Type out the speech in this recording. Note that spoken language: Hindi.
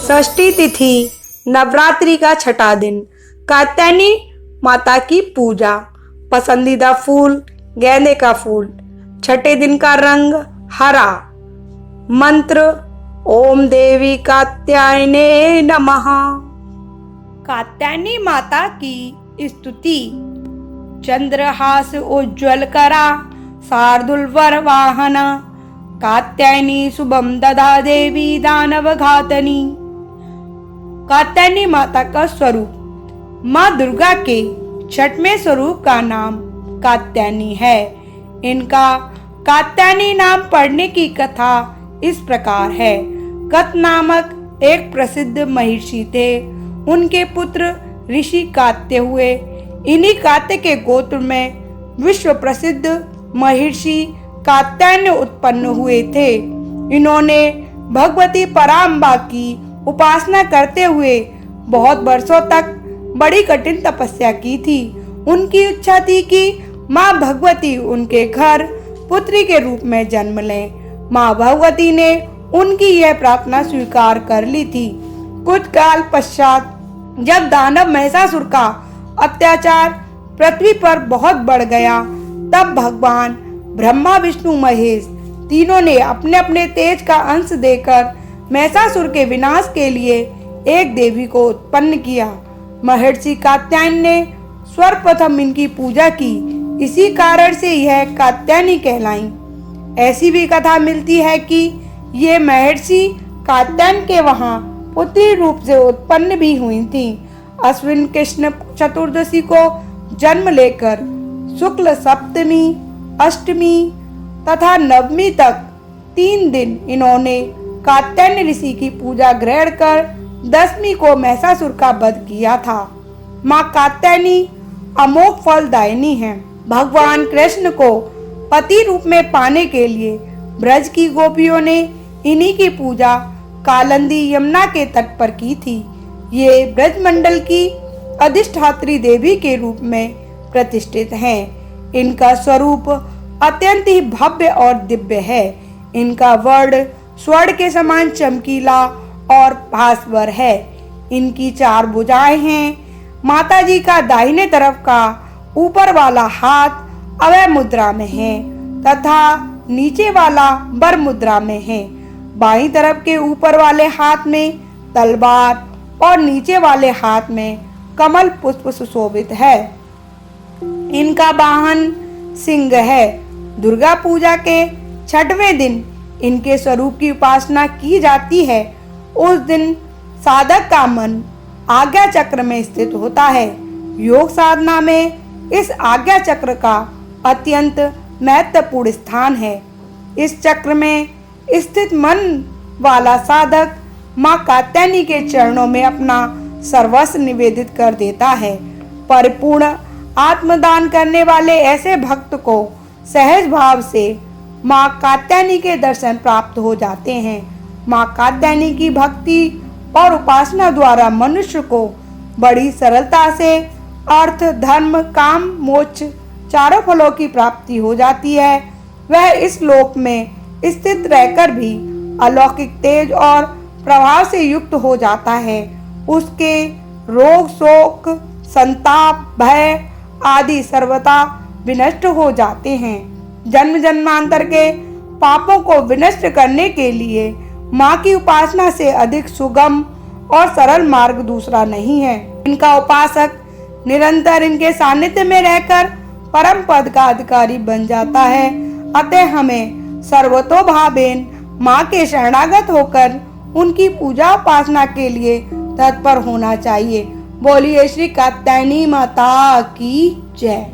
षष्ठी तिथि नवरात्रि का छठा दिन। कात्यायनी माता की पूजा। पसंदीदा फूल गेंदे का फूल। छठे दिन का रंग हरा। मंत्र ओम देवी कात्यायने नमः। कात्यायनी माता की स्तुति। चंद्रहास उज्ज्वल करा शार्दूल वर वाहना। कात्यायनी शुभम ददा देवी दानव घातनी। कात्यायनी माता का स्वरूप। माँ दुर्गा के छठवें स्वरूप का नाम कात्यायनी है। इनका कात्यायनी नाम पड़ने की कथा इस प्रकार है। कत नामक एक प्रसिद्ध महर्षि थे। उनके पुत्र ऋषि कात्य हुए। इन्हीं कात्य के गोत्र में विश्व प्रसिद्ध महर्षि कात्यायन उत्पन्न हुए थे। इन्होंने भगवती पराम्बा की उपासना करते हुए बहुत वर्षों तक बड़ी कठिन तपस्या की थी। उनकी इच्छा थी कि माँ भगवती उनके घर पुत्री के रूप में जन्म लें। माँ भगवती ने उनकी यह प्रार्थना स्वीकार कर ली थी। कुछ काल पश्चात जब दानव महिषासुर का अत्याचार पृथ्वी पर बहुत बढ़ गया, तब भगवान ब्रह्मा विष्णु महेश तीनों ने अपने अपने तेज का अंश देकर महिषासुर के विनाश के लिए एक देवी को उत्पन्न किया। महर्षि कात्यायन ने सर्वप्रथम इनकी पूजा की। इसी कारण से यह कात्यायनी कहलाई। ऐसी भी कथा मिलती है कि ये महर्षि कात्यायन के वहां पुत्री रूप से उत्पन्न भी हुई थी। अश्विन कृष्ण चतुर्दशी को जन्म लेकर शुक्ल सप्तमी, अष्टमी तथा नवमी तक 3 दिन इन्होंने कात्यायन ऋषि की पूजा ग्रहण कर दसवीं को महिषासुर का वध किया था। माँ कात्यायनी अमोघ फलदायिनी है। भगवान कृष्ण को पति रूप में पाने के लिए ब्रज की गोपियों ने इन्हीं की पूजा कालिंदी यमुना के तट पर की थी। ये ब्रज मंडल की अधिष्ठात्री देवी के रूप में प्रतिष्ठित हैं। इनका स्वरूप अत्यंत ही भव्य और दिव्य है। इनका वर्ण स्वर्ण के समान चमकीला और भास्वर है। इनकी 4 भुजाएं हैं। माता जी का दाहिने तरफ का ऊपर वाला हाथ अभय मुद्रा में है तथा नीचे वाला वर मुद्रा में है। बाईं तरफ के ऊपर वाले हाथ में तलवार और नीचे वाले हाथ में कमल पुष्प सुशोभित है। इनका वाहन सिंह है। दुर्गा पूजा के छठवें दिन इनके स्वरूप की उपासना की जाती है। उस दिन साधक का मन आज्ञा चक्र में स्थित होता है। योग साधना में इस आज्ञा चक्र का अत्यंत महत्वपूर्ण स्थान है। इस चक्र में स्थित मन वाला साधक माँ कात्यायनी के चरणों में अपना सर्वस्व निवेदित कर देता है। परिपूर्ण आत्मदान करने वाले ऐसे भक्त को सहज भाव से माँ कात्यायनी के दर्शन प्राप्त हो जाते हैं। माँ कात्यायनी की भक्ति और उपासना द्वारा मनुष्य को बड़ी सरलता से अर्थ, धर्म, काम, मोक्ष चारों फलों की प्राप्ति हो जाती है। वह इस लोक में स्थित रहकर भी अलौकिक तेज और प्रभाव से युक्त हो जाता है। उसके रोग, शोक, संताप, भय आदि सर्वथा विनष्ट हो जाते हैं। जन्म जन्मांतर के पापों को विनष्ट करने के लिए माँ की उपासना से अधिक सुगम और सरल मार्ग दूसरा नहीं है। इनका उपासक निरंतर इनके सानिध्य में रहकर परम पद का अधिकारी बन जाता है। अतः हमें सर्वतोभावेन माँ के शरणागत होकर उनकी पूजा उपासना के लिए तत्पर होना चाहिए। बोलिए श्री कात्यायनी माता की जय।